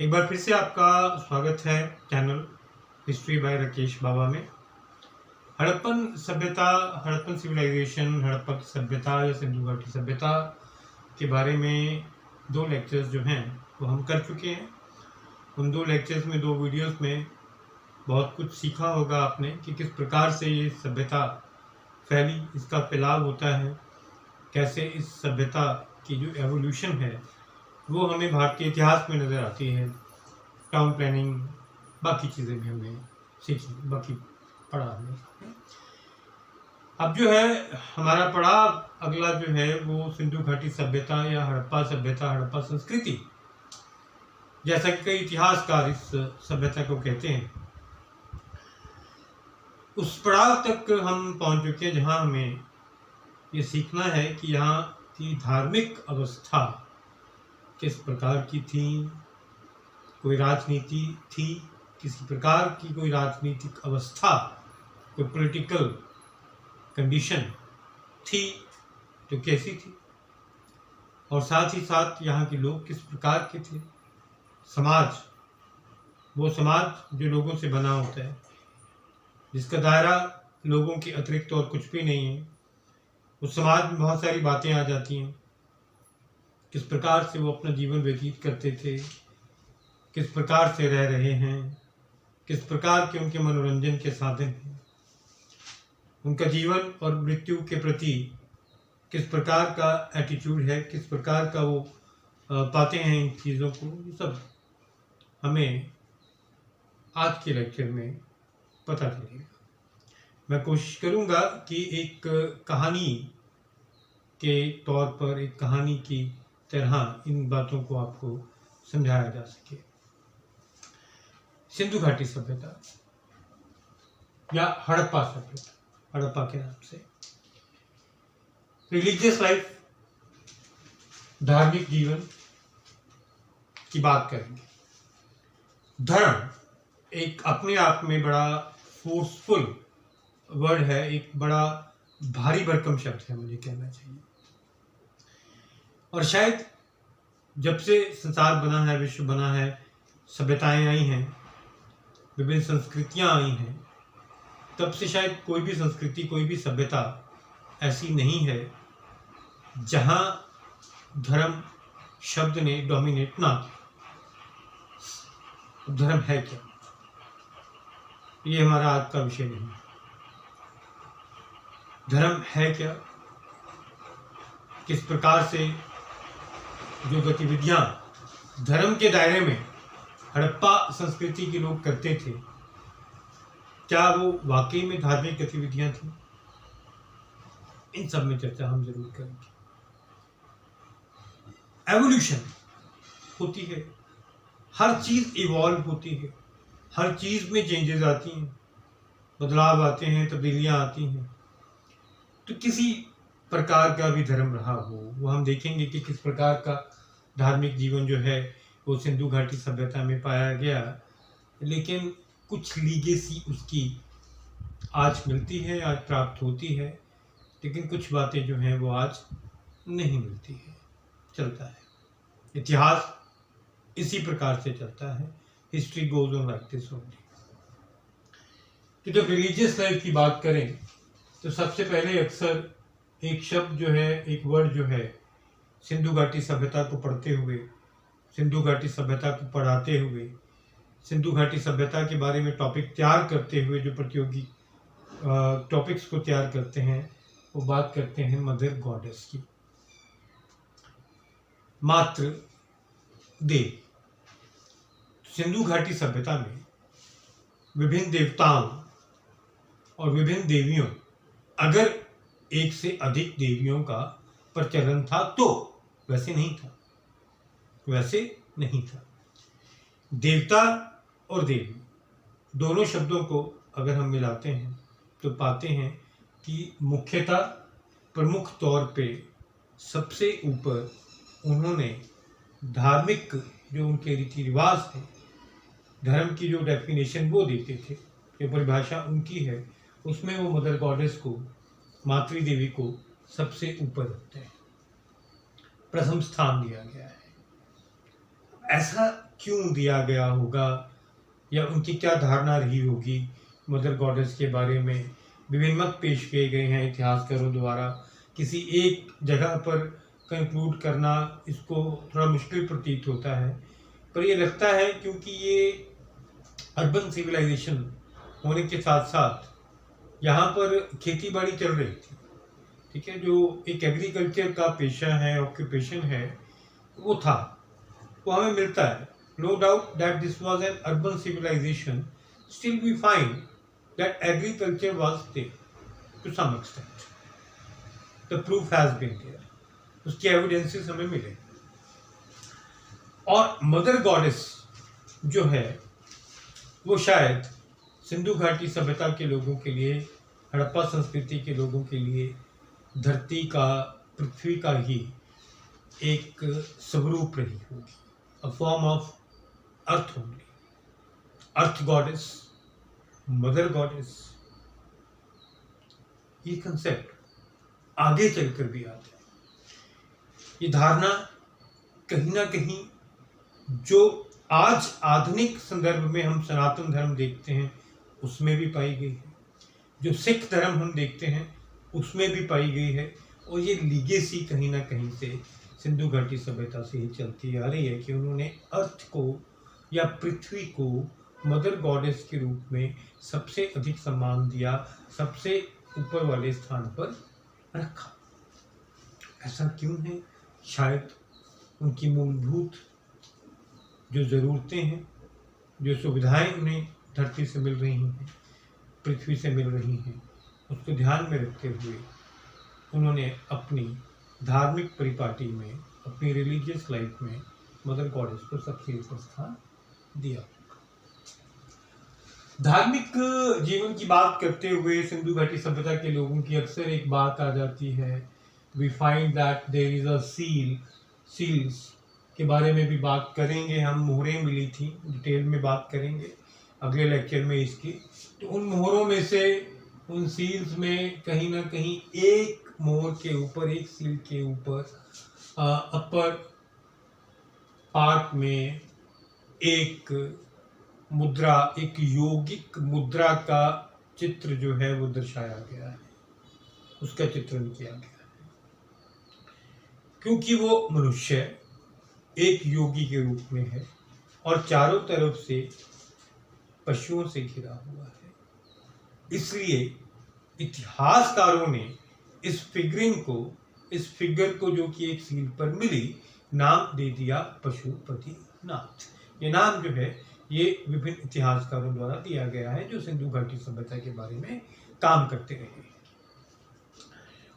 एक बार फिर से आपका स्वागत है चैनल हिस्ट्री बाय राकेश बाबा में। हड़प्पन सभ्यता, हड़प्पन सिविलाइजेशन, हड़प्पा की सभ्यता या सिंधु घाटी सभ्यता के बारे में 2 लेक्चर्स जो हैं वो हम कर चुके हैं। उन 2 लेक्चर्स में 2 वीडियोस में बहुत कुछ सीखा होगा आपने कि किस प्रकार से ये सभ्यता फैली, इसका फैलाव होता है, कैसे इस सभ्यता की जो एवोल्यूशन है वो हमें भारतीय इतिहास में नज़र आती है। टाउन प्लानिंग, बाकी चीज़ें भी हमने सीखी, बाकी पढ़ा हमने। अब जो है हमारा पड़ाव अगला जो है वो सिंधु घाटी सभ्यता या हड़प्पा सभ्यता, हड़प्पा संस्कृति, जैसा कि कई इतिहासकार इस सभ्यता को कहते हैं। उस पड़ाव तक हम पहुंच चुके हैं जहां हमें ये सीखना है कि यहाँ की धार्मिक अवस्था किस प्रकार की थी, कोई राजनीति थी, किसी प्रकार की कोई राजनीतिक अवस्था, कोई पॉलिटिकल कंडीशन थी तो कैसी थी, और साथ ही साथ यहाँ के लोग किस प्रकार के थे। समाज, वो समाज जो लोगों से बना होता है, जिसका दायरा लोगों के अतिरिक्त और कुछ भी नहीं है, उस समाज में बहुत सारी बातें आ जाती हैं। किस प्रकार से वो अपना जीवन व्यतीत करते थे, किस प्रकार से रह रहे हैं, किस प्रकार के उनके मनोरंजन के साधन हैं, उनका जीवन और मृत्यु के प्रति किस प्रकार का एटीट्यूड है, किस प्रकार का वो पाते हैं इन चीज़ों को, ये सब हमें आज के लेक्चर में पता चलेगा। मैं कोशिश करूँगा कि एक कहानी के तौर पर, एक कहानी की तरह इन बातों को आपको समझाया जा सके। सिंधु घाटी सभ्यता या हड़प्पा सभ्यता, हड़प्पा के नाम से रिलीजियस लाइफ, धार्मिक जीवन की बात करेंगे। धर्म एक अपने आप में बड़ा फोर्सफुल वर्ड है, एक बड़ा भारी भरकम शब्द है, मुझे कहना चाहिए। और शायद जब से संसार बना है, विश्व बना है, सभ्यताएं आई हैं, विभिन्न संस्कृतियां आई हैं, तब से शायद कोई भी संस्कृति, कोई भी सभ्यता ऐसी नहीं है जहां धर्म शब्द ने डोमिनेट ना किया। धर्म है क्या, ये हमारा आज का विषय नहीं है। धर्म है क्या, किस प्रकार से जो गतिविधियां धर्म के दायरे में हड़प्पा संस्कृति के लोग करते थे, क्या वो वाकई में धार्मिक गतिविधियां थी, इन सब में चर्चा हम जरूर करेंगे। एवोल्यूशन होती है, हर चीज इवॉल्व होती है, हर चीज में चेंजेस आती हैं, बदलाव आते हैं, तब्दीलियां आती हैं। तो किसी प्रकार का भी धर्म रहा हो, वो हम देखेंगे कि किस प्रकार का धार्मिक जीवन जो है वो सिंधु घाटी सभ्यता में पाया गया, लेकिन कुछ लीगेसी उसकी आज मिलती है, आज प्राप्त होती है, लेकिन कुछ बातें जो हैं वो आज नहीं मिलती है। चलता है, इतिहास इसी प्रकार से चलता है। History goes on like this only. कि जब रिलीजियस लाइफ की बात करें तो सबसे पहले अक्सर एक शब्द जो है, एक वर्ड जो है, सिंधु घाटी सभ्यता को पढ़ते हुए, सिंधु घाटी सभ्यता को पढ़ाते हुए, सिंधु घाटी सभ्यता के बारे में टॉपिक तैयार करते हुए जो प्रतियोगी टॉपिक्स को तैयार करते हैं, वो बात करते हैं मदर गॉडेस की, मातृ देव। सिंधु घाटी सभ्यता में विभिन्न देवताओं और विभिन्न देवियों, अगर एक से अधिक देवियों का प्रचलन था तो वैसे नहीं था, वैसे नहीं था। देवता और देवी दोनों शब्दों को अगर हम मिलाते हैं तो पाते हैं कि मुख्यतः प्रमुख तौर पे सबसे ऊपर उन्होंने धार्मिक जो उनके रीति रिवाज थे, धर्म की जो डेफिनेशन वो देते थे, जो परिभाषा उनकी है, उसमें वो मदर गॉडेस को, मातृदेवी को सबसे ऊपर रखते हैं, प्रथम स्थान दिया गया है। ऐसा क्यों दिया गया होगा, या उनकी क्या धारणा रही होगी मदर गॉडेस के बारे में। विभिन्न मत पेश किए गए हैं इतिहासकारों द्वारा। किसी एक जगह पर कंक्लूड करना इसको थोड़ा मुश्किल प्रतीत होता है, पर ये लगता है क्योंकि ये अर्बन सिविलाइजेशन होने के साथ साथ यहाँ पर खेती बाड़ी चल रही थी, ठीक है, जो एक एग्रीकल्चर का पेशा है, ऑक्यूपेशन है, वो था, वो हमें मिलता है। No doubt that this was an urban civilization, still we find that agriculture was there to some extent. The proof has been there, उसके एविडेंसेस हमें मिले। और मदर गॉडेस जो है वो शायद सिंधु घाटी सभ्यता के लोगों के लिए, हड़प्पा संस्कृति के लोगों के लिए धरती का, पृथ्वी का ही एक स्वरूप रही होगी, a form of earth only. Earth goddess, mother goddess, ये कंसेप्ट आगे चलकर भी आता है। ये धारणा कहीं ना कहीं जो आज आधुनिक संदर्भ में हम सनातन धर्म देखते हैं उसमें भी पाई गई है, जो सिख धर्म हम देखते हैं उसमें भी पाई गई है, और ये लीगेसी कहीं ना कहीं से सिंधु घाटी सभ्यता से ही चलती आ रही है कि उन्होंने अर्थ को या पृथ्वी को मदर गॉडेस के रूप में सबसे अधिक सम्मान दिया, सबसे ऊपर वाले स्थान पर रखा। ऐसा क्यों है? शायद उनकी मूलभूत जो ज़रूरतें हैं, जो सुविधाएं उन्हें धरती से मिल रही हैं, पृथ्वी से मिल रही हैं, उसको ध्यान में रखते हुए उन्होंने अपनी धार्मिक परिपाटी में, अपनी रिलीजियस लाइफ में मदर गॉडेस को सबसे ऊपर स्थान दिया। धार्मिक जीवन की बात करते हुए सिंधु घाटी सभ्यता के लोगों की अक्सर एक बात आ जाती है, we find that there is a seals के बारे में भी बात करेंगे हम। मोहरें मिली थी, डिटेल में बात करेंगे अगले लेक्चर में इसकी। तो उन मोहरों में से, उन सील्स में कहीं ना कहीं एक मोहर के ऊपर, एक सील के ऊपर अपर पार्ट में एक मुद्रा, एक योगिक मुद्रा का चित्र जो है वो दर्शाया गया है, उसका चित्रण किया गया है, क्योंकि वो मनुष्य एक योगी के रूप में है और चारों तरफ से पशुओं से घिरा हुआ है। इसलिए इतिहासकारों ने इस फिगर को जो कि एक सील पर मिली, नाम दे दिया पशुपतिनाथ। ये नाम जो है ये विभिन्न इतिहासकारों द्वारा दिया गया है जो सिंधु घाटी सभ्यता के बारे में काम करते रहे।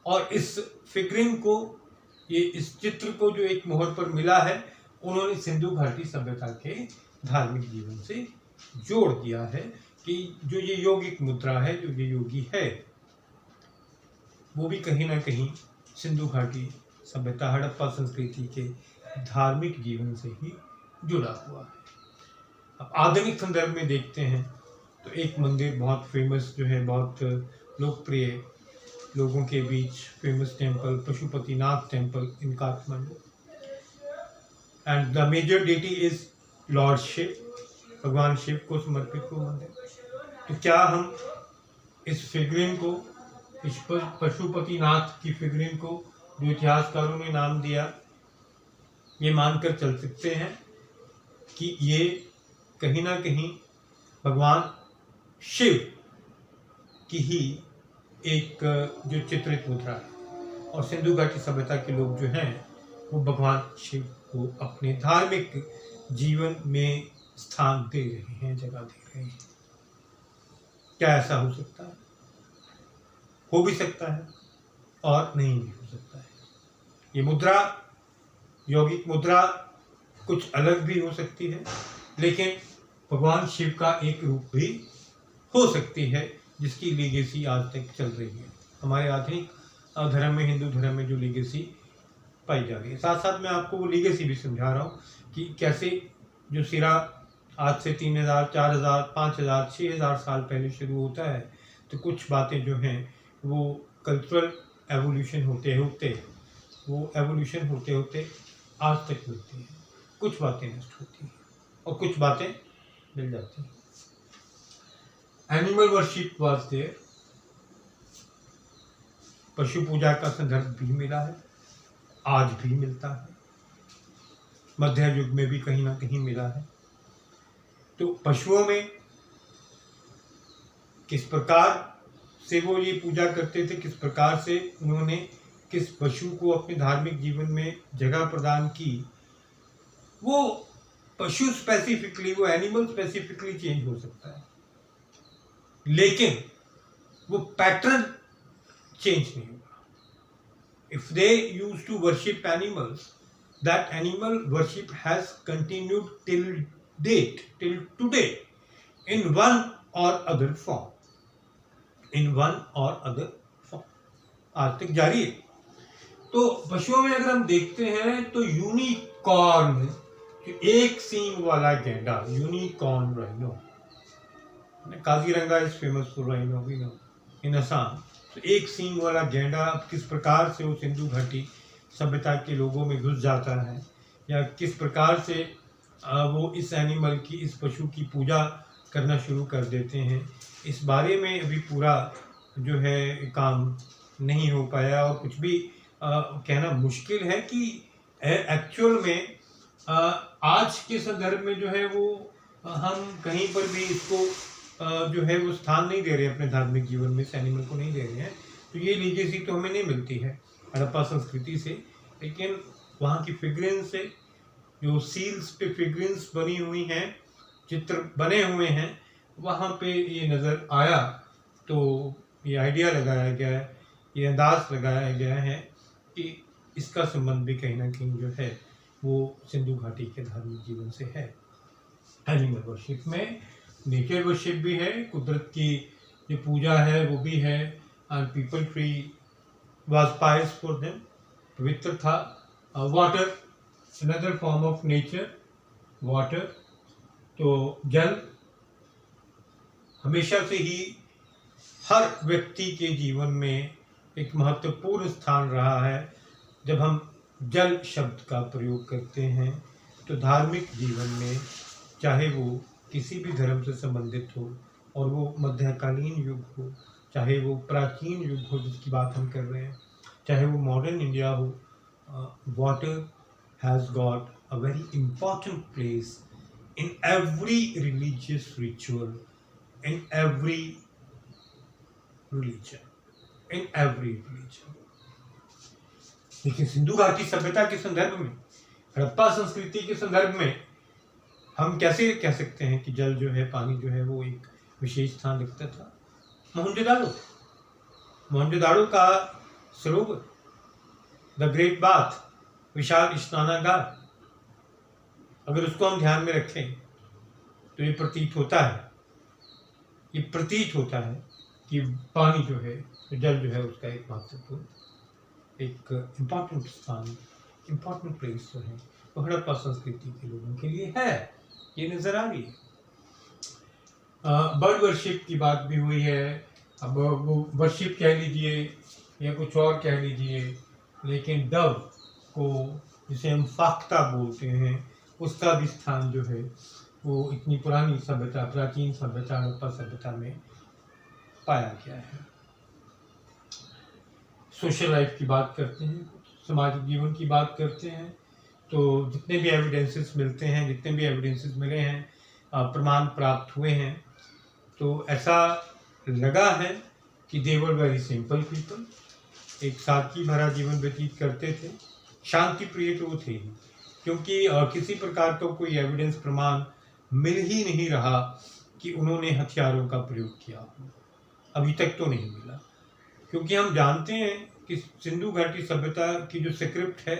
और इस फिगरिंग को, ये इस चित्र को जो एक मोहर पर मिला है, उन्होंने सिंधु घाटी सभ्यता के धार्मिक जीवन से जोड़ दिया है कि जो ये यौगिक मुद्रा है, जो ये योगी है, वो भी कहीं ना कहीं सिंधु घाटी सभ्यता, हड़प्पा संस्कृति के धार्मिक जीवन से ही जुड़ा हुआ है। अब आधुनिक संदर्भ में देखते हैं तो एक मंदिर बहुत फेमस जो है, बहुत लोकप्रिय लोगों के बीच famous temple, Pashupatinath temple in Kathmandu, and the major deity is lord Shiva, भगवान शिव को समर्पित वो मंदिर। तो क्या हम इस फिगरिंग को, इस पशुपतिनाथ की फिगरिंग को जो इतिहासकारों ने नाम दिया, ये मानकर चल सकते हैं कि ये कहीं ना कहीं भगवान शिव की ही एक जो चित्रित मुद्रा है, और सिंधु घाटी सभ्यता के लोग जो हैं वो भगवान शिव को अपने धार्मिक जीवन में स्थान दे रहे हैं, जगह दे रहे हैं। क्या ऐसा हो सकता है? हो भी सकता है और नहीं भी हो सकता है। ये मुद्रा, यौगिक मुद्रा कुछ अलग भी हो सकती है, लेकिन भगवान शिव का एक रूप भी हो सकती है, जिसकी लीगेसी आज तक चल रही है हमारे आधुनिक धर्म में, हिंदू धर्म में जो लीगेसी पाई जा रही है। साथ साथ मैं आपको वो लीगेसी भी समझा रहा हूँ कि कैसे जो सिरा आज से 3000, 4000, 5000, 6000 साल पहले शुरू होता है, तो कुछ बातें जो हैं वो कल्चरल एवोल्यूशन होते होते आज तक मिलती हैं, कुछ बातें नष्ट होती हैं। और कुछ बातें मिल जाती हैं। एनिमल वर्शिप वाज देयर, पशु पूजा का संदर्भ भी मिला है, आज भी मिलता है, मध्य युग में भी कहीं ना कहीं मिला है। तो पशुओं में किस प्रकार से वो ये पूजा करते थे, किस प्रकार से उन्होंने किस पशु को अपने धार्मिक जीवन में जगह प्रदान की, वो पशु स्पेसिफिकली, वो एनिमल स्पेसिफिकली चेंज हो सकता है, लेकिन वो पैटर्न चेंज नहीं होगा। If they use to worship animals, that animal worship has continued till date, till today, in one or other form, in one or other form, आज तक जारी है। तो पशुओं में अगर हम देखते हैं तो यूनिकॉर्न, एक सींग वाला गैंडा, unicorn rhino, Kaziranga is famous for rhino we know in Assam. तो एक सींग वाला गैंडा किस प्रकार से वो सिंधु घाटी सभ्यता के लोगों में घुस जाता है, या किस प्रकार से वो इस एनिमल की, इस पशु की पूजा करना शुरू कर देते हैं, इस बारे में अभी पूरा जो है काम नहीं हो पाया, और कुछ भी कहना मुश्किल है कि एक्चुअल में आज के संदर्भ में जो है वो हम कहीं पर भी इसको जो है वो स्थान नहीं दे रहे हैं अपने धार्मिक जीवन में, इस एनिमल को नहीं दे रहे हैं। तो ये लीगेसी तो हमें नहीं मिलती है हड़प्पा संस्कृति से, लेकिन वहाँ की फिगरेंस से, जो सील्स पे फिगरेंस बनी हुई हैं, चित्र बने हुए हैं, वहाँ पे ये नज़र आया। तो ये आइडिया लगाया गया है, ये अंदाज लगाया गया है कि इसका संबंध भी कहीं ना कहीं जो है वो सिंधु घाटी के धार्मिक जीवन से है। एनिमल वर्शिप में नेचर वर्शिप भी है, कुदरत की जो पूजा है वो भी है, and peepal tree was pious for them, पवित्र था। Water, another form of nature, water, तो जल हमेशा से ही हर व्यक्ति के जीवन में एक महत्वपूर्ण स्थान रहा है। जब हम जल शब्द का प्रयोग करते हैं तो धार्मिक जीवन में, चाहे वो किसी भी धर्म से संबंधित हो, और वो मध्यकालीन युग हो, चाहे वो प्राचीन युग हो जिसकी बात हम कर रहे हैं, चाहे वो मॉडर्न इंडिया हो, water has got a very important place in every religious ritual, in every religion, in every religion. लेकिन सिंधु घाटी सभ्यता के संदर्भ में, हड़प्पा संस्कृति के संदर्भ में हम कैसे कह सकते हैं कि जल जो है, पानी जो है वो एक विशेष स्थान रखता था? मोहनजोदाड़ो, मोहनजोदाड़ो का सरोवर, द ग्रेट बाथ, विशाल स्नानागार, अगर उसको हम ध्यान में रखें तो ये प्रतीत होता है कि पानी जो है, जल जो है, उसका एक महत्वपूर्ण, एक इम्पॉर्टेंट स्थान, इम्पॉर्टेंट प्लेस जो है वो हड़प्पा संस्कृति के लोगों के लिए है, ये नज़र आ रही है। बर्ड वर्शिप की बात भी हुई है। अब वो वर्शिप कह लीजिए या कुछ और कह लीजिए, लेकिन डव को, जिसे हम फाख्ता बोलते हैं, उसका भी स्थान जो है वो इतनी पुरानी सभ्यता, प्राचीन सभ्यता, हड़प्पा सभ्यता में पाया गया है। सोशल लाइफ की बात करते हैं, सामाजिक जीवन की बात करते हैं, तो जितने भी एविडेंसेस मिलते हैं, जितने भी एविडेंसेस मिले हैं, प्रमाण प्राप्त हुए हैं, तो ऐसा लगा है कि दे वर वेरी सिंपल पीपल, एक सादगी भरा जीवन व्यतीत करते थे, शांति प्रिय तो थे ही, क्योंकि किसी प्रकार का कोई एविडेंस, प्रमाण मिल ही नहीं रहा कि उन्होंने हथियारों का प्रयोग किया हो, अभी तक तो नहीं मिला। क्योंकि हम जानते हैं कि सिंधु घाटी सभ्यता की जो स्क्रिप्ट है,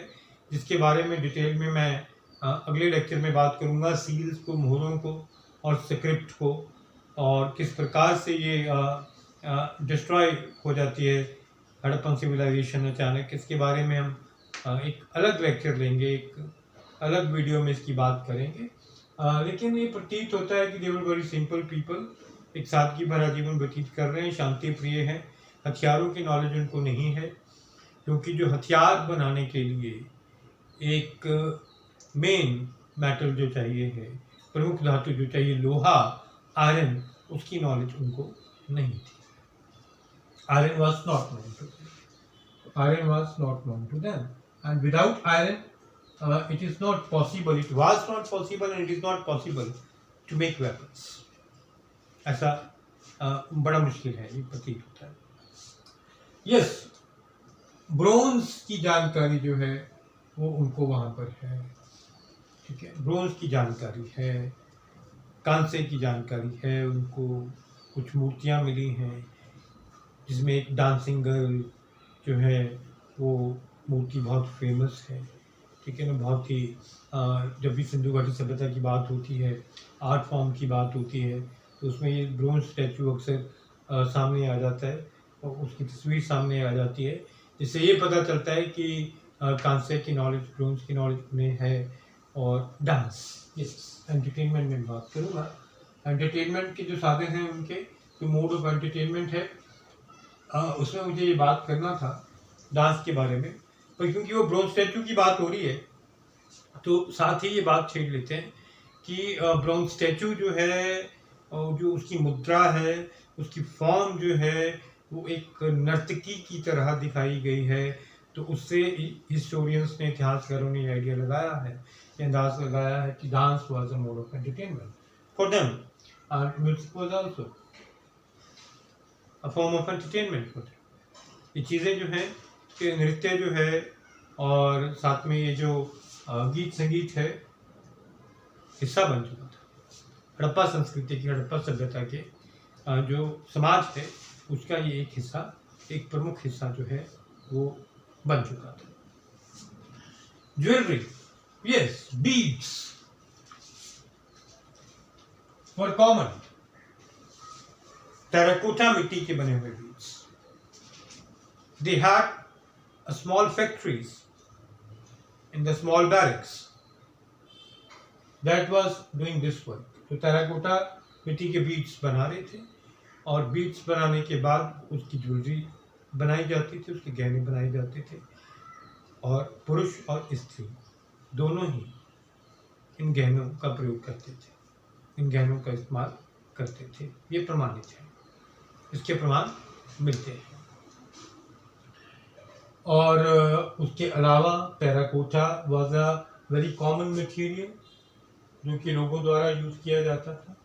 जिसके बारे में डिटेल में मैं अगले लेक्चर में बात करूंगा, सील्स को, मोहरों को और स्क्रिप्ट को, और किस प्रकार से ये डिस्ट्रॉय हो जाती है हड़प्पन सिविलाइजेशन अचानक, इसके बारे में हम एक अलग लेक्चर लेंगे, एक अलग वीडियो में इसकी बात करेंगे। लेकिन ये प्रतीत होता है कि दे वर वेरी सिंपल पीपल, एक सादगी भरा जीवन व्यतीत कर रहे हैं, शांति प्रिय हैं, हथियारों की नॉलेज उनको नहीं है, क्योंकि जो हथियार बनाने के लिए एक मेन मैटर जो चाहिए है प्रमुख धातु जो चाहिए लोहा, आयरन, उसकी नॉलेज उनको नहीं थी। Iron was not known to them, iron was not known to them, and without iron it is not possible, it was not possible and it is not possible to make weapons. ऐसा बड़ा मुश्किल है, ये प्रतीत होता है। Yes, bronze की जानकारी जो है वो उनको वहाँ पर है, ठीक है, ब्रोंज की जानकारी है, कांसे की जानकारी है उनको, कुछ मूर्तियाँ मिली हैं जिसमें एक डांसिंग गर्ल जो है वो मूर्ति बहुत फेमस है, ठीक है ना, बहुत ही जब भी सिंधु घाटी सभ्यता की बात होती है, आर्ट फॉर्म की बात होती है, तो उसमें ये ब्रोंज स्टैचू अक्सर सामने आ जाता है और उसकी तस्वीर सामने आ जाती है, जिससे ये पता चलता है कि कांसे की नॉलेज, ब्रोंज की नॉलेज में है। और डांस, यस, एंटरटेनमेंट में बात करूँगा। एंटरटेनमेंट के जो साधन हैं उनके, जो मोड ऑफ एंटरटेनमेंट है, उसमें मुझे ये बात करना था डांस के बारे में, पर क्योंकि वो ब्रोंज स्टैचू की बात हो रही है तो साथ ही ये बात छेड़ लेते हैं कि ब्रोंज स्टैचू जो है, जो उसकी मुद्रा है, उसकी फॉर्म जो है वो एक नर्तकी की तरह दिखाई गई है, तो उससे हिस्टोरियंस ने, इतिहासकारों ने आइडिया लगाया है, अंदाज लगाया है कि dance was a mode of entertainment for them and music was also a form of entertainment for them. ये चीज़ें जो हैं कि नृत्य जो है और साथ में ये जो गीत संगीत है हिस्सा बन चुका था हड़प्पा संस्कृति की, हड़प्पा सभ्यता के जो समाज है उसका ये एक हिस्सा, एक प्रमुख हिस्सा जो है वो बन चुका था। ज्वेलरी, यस, बीड्स वर कॉमन, टेराकोटा मिट्टी के बने हुए beads. They had small factories in the small barracks that was doing this work. तो टेराकोटा मिट्टी के बीड्स बना रहे थे और बीड्स बनाने के बाद उसकी ज्वेलरी बनाई जाती थी, उसके गहने बनाए जाते थे, और पुरुष और स्त्री दोनों ही इन गहनों का प्रयोग करते थे, इन गहनों का इस्तेमाल करते थे। ये प्रमाणित है, इसके प्रमाण मिलते हैं। और उसके अलावा terracotta was a very common material जो कि लोगों द्वारा यूज किया जाता था।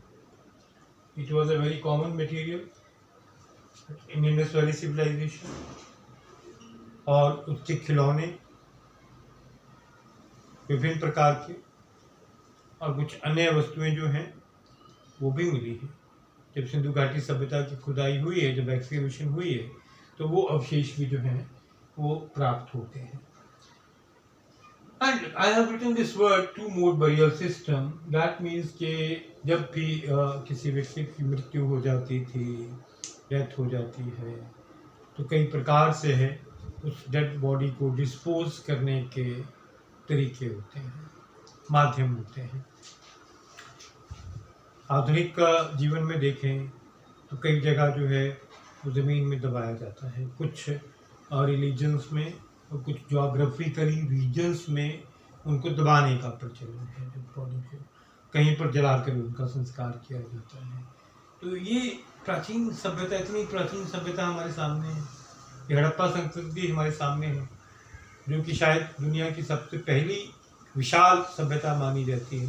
It was a very common material in Indus valley civilization. और उसके खिलौने विभिन्न प्रकार के और कुछ अन्य वस्तुएं जो हैं वो भी मिली है। जब सिंधु घाटी सभ्यता की खुदाई हुई है, जब एक्सकेवेशन हुई है, तो वो अवशेष भी जो हैं वो प्राप्त होते हैं। And I have written this word two-mode burial system. That means कि जब भी किसी व्यक्ति की मृत्यु हो जाती थी, डेथ हो जाती है, तो कई प्रकार से है उस डेड बॉडी को डिस्पोज करने के तरीके होते हैं, माध्यम होते हैं। आधुनिक जीवन में देखें तो कई जगह जो है वो ज़मीन में दबाया जाता है, कुछ रिलीजन्स में और कुछ जोग्राफिकली रीजन्स में उनको दबाने का प्रचलन है, डेड बॉडी को कहीं पर जलाकर उनका संस्कार किया जाता है। तो ये प्राचीन सभ्यता, इतनी प्राचीन सभ्यता हमारे सामने है, ये हड़प्पा संस्कृति हमारे सामने है, जो कि शायद दुनिया की सबसे पहली विशाल सभ्यता मानी जाती है।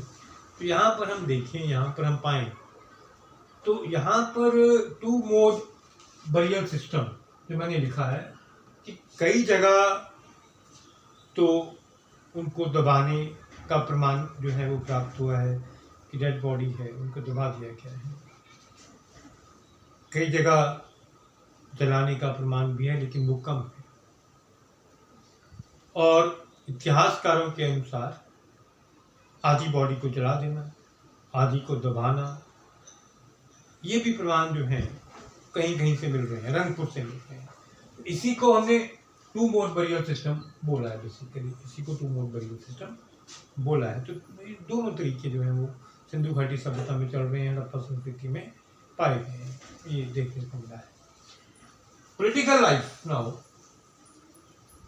तो यहाँ पर हम देखें, यहाँ पर हम पाएं तो यहाँ पर टू मोड बरियल सिस्टम जो मैंने लिखा है कि कई जगह तो उनको दबाने का प्रमाण जो है वो प्राप्त हुआ है कि डेड बॉडी है, उनको दबा दिया गया है। कई जगह जलाने का प्रमाण भी है, लेकिन वो कम है। और इतिहासकारों के अनुसार आधी बॉडी को जला देना, आधी को दबाना, ये भी प्रमाण जो हैं कहीं कहीं से मिल रहे हैं, रंगपुर से मिल रहे हैं। तो इसी को हमने टू मोड बरियल सिस्टम बोला है, बेसिकली इसी को टू मोड बरियल सिस्टम बोला है। तो दोनों तरीके जो हैं वो सिंधु घाटी सभ्यता में चल रहे हैं, हड़प्पा संस्कृति में पाए गए हैं, ये देखने को मिला है। Political life now,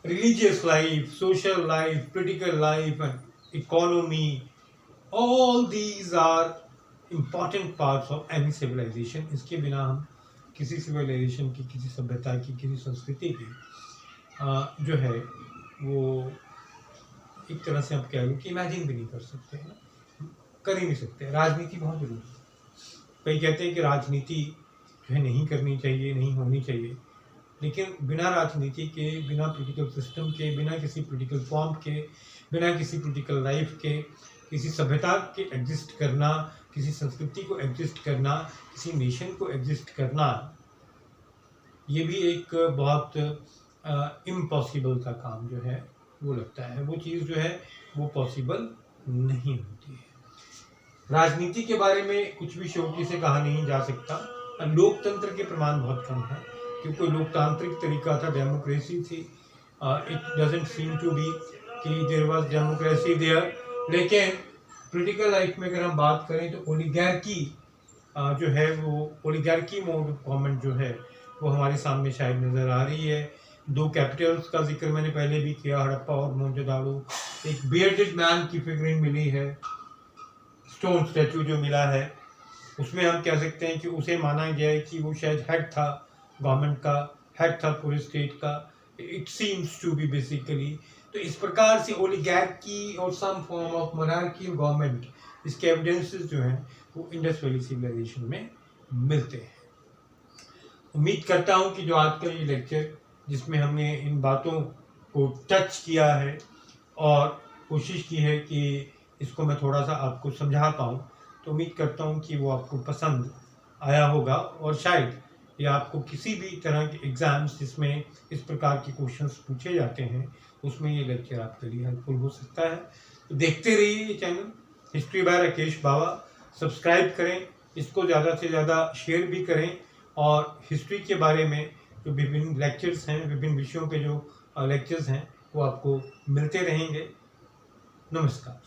religious life, social life, political life and economy, all these are important parts of any civilization. इसके बिना हम किसी सिविलाइजेशन की, किसी सभ्यता की, किसी संस्कृति की जो है वो एक तरह से आप कह लो कि इमेजिन भी नहीं कर सकते हैं, कर ही नहीं सकते। राजनीति बहुत जरूरी है। कई कहते हैं कि राजनीति जो है नहीं करनी चाहिए, नहीं होनी चाहिए, लेकिन बिना राजनीति के, बिना पॉलिटिकल सिस्टम के, बिना किसी पॉलिटिकल फॉर्म के, बिना किसी पॉलिटिकल लाइफ के, किसी सभ्यता के एग्जिस्ट करना, किसी संस्कृति को एग्जिस्ट करना, किसी नेशन को एग्जिस्ट करना, ये भी एक बहुत इम्पॉसिबल का काम जो है वो लगता है। वो चीज़ जो है वो पॉसिबल नहीं होती है। राजनीति के बारे में कुछ भी शौकी से कहा नहीं जा सकता। लोकतंत्र के प्रमाण बहुत कम है, क्योंकि लोकतांत्रिक तरीका था, डेमोक्रेसी थी। It doesn't seem to be कि देयर वाज डेमोक्रेसी देयर। लेकिन पॉलिटिकल लाइफ में अगर हम बात करें तो ओलिगार्की जो है वो ओलिगार्की मोड ऑफ गवर्नमेंट जो है वो हमारे सामने शायद नज़र आ रही है। दो कैपिटल्स का जिक्र मैंने पहले भी किया, हड़प्पा और मोहनजोदाड़ो। एक बियर्डेड मैन की फिगरिंग मिली है, स्टोन स्टैचू जो मिला है, उसमें हम कह सकते हैं कि उसे माना गया है कि वो शायद हेड था गवर्नमेंट का, हेड था पूरे स्टेट का। It seems to be basically. तो इस प्रकार से ओलिगार्की और some form of monarchy government, इसके एविडेंसेस जो हैं वो इंडस वैली सिविलाइजेशन में मिलते हैं। उम्मीद करता हूँ कि जो आज का ये लेक्चर, जिसमें हमने इन बातों को टच किया है और कोशिश की है कि इसको मैं थोड़ा सा आपको समझा पाऊँ, तो उम्मीद करता हूँ कि वो आपको पसंद आया होगा। और शायद ये आपको किसी भी तरह के एग्ज़ाम्स जिसमें इस प्रकार के क्वेश्चंस पूछे जाते हैं, उसमें ये लेक्चर आपके लिए हेल्पफुल हो सकता है। तो देखते रहिए ये channel history by Rakesh Bawa. Subscribe करें, इसको ज़्यादा से ज़्यादा शेयर भी करें, और हिस्ट्री के बारे में जो विभिन्न लेक्चर्स हैं, विभिन्न विषयों पे जो लेक्चर्स हैं वो आपको मिलते रहेंगे। नमस्कार।